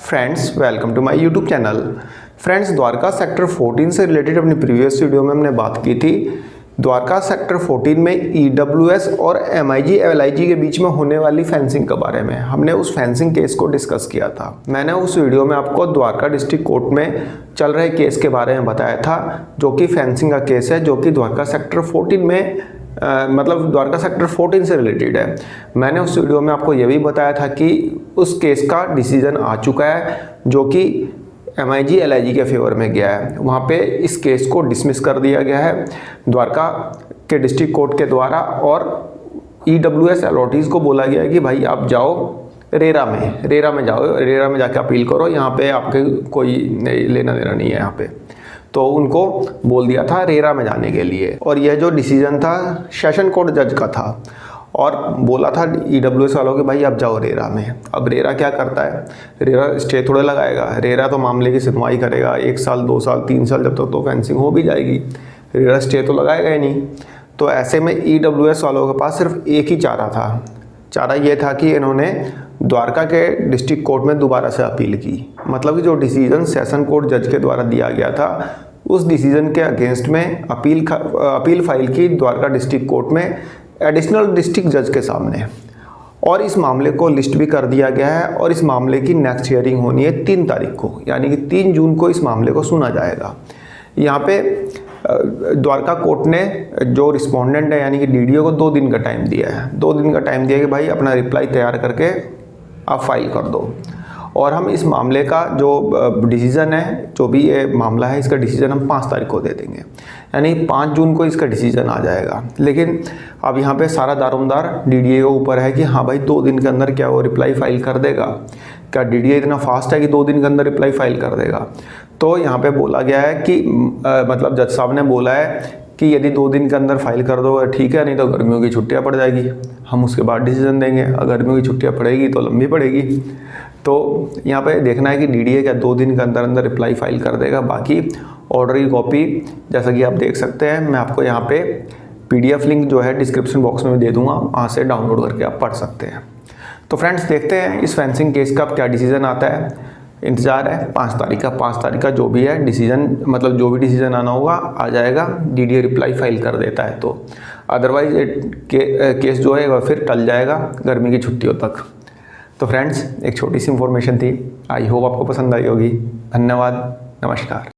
Friends welcome to my YouTube channel. Friends, Dwarka sector 14 से related अपनी previous video में हमने बात की थी। द्वारका सेक्टर 14 में ईडब्ल्यूएस और एमआईजी एलआईजी के बीच में होने वाली फेंसिंग के बारे में हमने उस फेंसिंग केस को डिस्कस किया था। मैंने उस वीडियो में आपको द्वारका डिस्ट्रिक्ट कोर्ट में चल रहे केस के बारे में बताया था, जो कि फेंसिंग का केस है, जो कि द्वारका सेक्टर 14 में द्वारका सेक्टर 14 से रिलेटेड है। मैंने उस वीडियो में आपको यह भी बताया था कि उस केस का डिसीजन आ चुका है, जो कि एमआईजी एलआईजी के फेवर में गया है। वहाँ पे इस केस को डिसमिस कर दिया गया है द्वारका के डिस्ट्रिक्ट कोर्ट के द्वारा, और ईडब्ल्यूएस अलॉटीज़ को बोला गया है कि भाई आप जाओ रेरा में जाओ, रेरा में जाके अपील करो, यहाँ पे आपके कोई लेना देना नहीं है यहाँ पे। तो उनको बोल दिया था रेरा में जाने के लिए, और यह जो डिसीजन था सेशन कोर्ट जज का था, और बोला था ईडब्ल्यूएस वालों के भाई आप जाओ रेरा में। अब रेरा क्या करता है, रेरा स्टे थोड़े लगाएगा, रेरा तो मामले की सुनवाई करेगा 1 साल 2 साल 3 साल, जब तक तो फेंसिंग हो भी जाएगी। रेरा स्टे तो लगाएगा ही नहीं। तो ऐसे में ईडब्ल्यूएस वालों के पास सिर्फ एक ही चारा था। चारा ये था कि इन्होंने द्वारका के डिस्ट्रिक्ट कोर्ट में दोबारा से अपील की। मतलब कि जो डिसीजन सेशन कोर्ट जज के द्वारा दिया गया था, उस डिसीजन के अगेंस्ट में अपील फाइल की द्वारका डिस्ट्रिक्ट कोर्ट में एडिशनल डिस्ट्रिक्ट जज के सामने, और इस मामले को लिस्ट भी कर दिया गया है। और इस मामले की नेक्स्ट हियरिंग होनी है 3 तारीख को, यानी कि 3 जून को इस मामले को सुना जाएगा। यहाँ पे द्वारका कोर्ट ने जो रिस्पोंडेंट है यानी कि डीडीओ को 2 दिन का टाइम दिया है। 2 दिन का टाइम दिया कि भाई अपना रिप्लाई तैयार करके आप फाइल कर दो, और हम इस मामले का जो डिसीज़न है, जो भी ये मामला है, इसका डिसीज़न हम 5 तारीख को दे देंगे, यानी 5 जून को इसका डिसीज़न आ जाएगा। लेकिन अब यहाँ पे सारा दारोमदार डीडीए के ऊपर है कि हाँ भाई 2 दिन के अंदर क्या वो रिप्लाई फाइल कर देगा। क्या डीडीए इतना फास्ट है कि 2 दिन के अंदर रिप्लाई फाइल कर देगा? तो यहाँ पे बोला गया है कि जज साहब ने बोला है कि यदि 2 दिन के अंदर फाइल कर दो ठीक है, नहीं तो गर्मियों की छुट्टियाँ पड़ जाएगी, हम उसके बाद डिसीजन देंगे। अगर गर्मियों की छुट्टियाँ पड़ेगी तो लंबी पड़ेगी। तो यहाँ पे देखना है कि डीडीए क्या 2 दिन के अंदर अंदर रिप्लाई फाइल कर देगा। बाकी ऑर्डर की कॉपी जैसा कि आप देख सकते हैं, मैं आपको यहाँ पे पीडीएफ लिंक जो है डिस्क्रिप्शन बॉक्स में दे दूँगा, वहाँ से डाउनलोड करके आप पढ़ सकते हैं। तो फ्रेंड्स, देखते हैं इस फेंसिंग केस का क्या डिसीजन आता है। इंतज़ार है 5 तारीख का। 5 तारीख का जो भी है डिसीजन, जो भी डिसीजन आना होगा आ जाएगा, डीडीए रिप्लाई फाइल कर देता है तो। अदरवाइज केस जो है वह फिर टल जाएगा गर्मी की छुट्टियों तक। तो फ्रेंड्स, एक छोटी सी इन्फॉर्मेशन थी, आई होप आपको पसंद आई होगी। धन्यवाद, नमस्कार।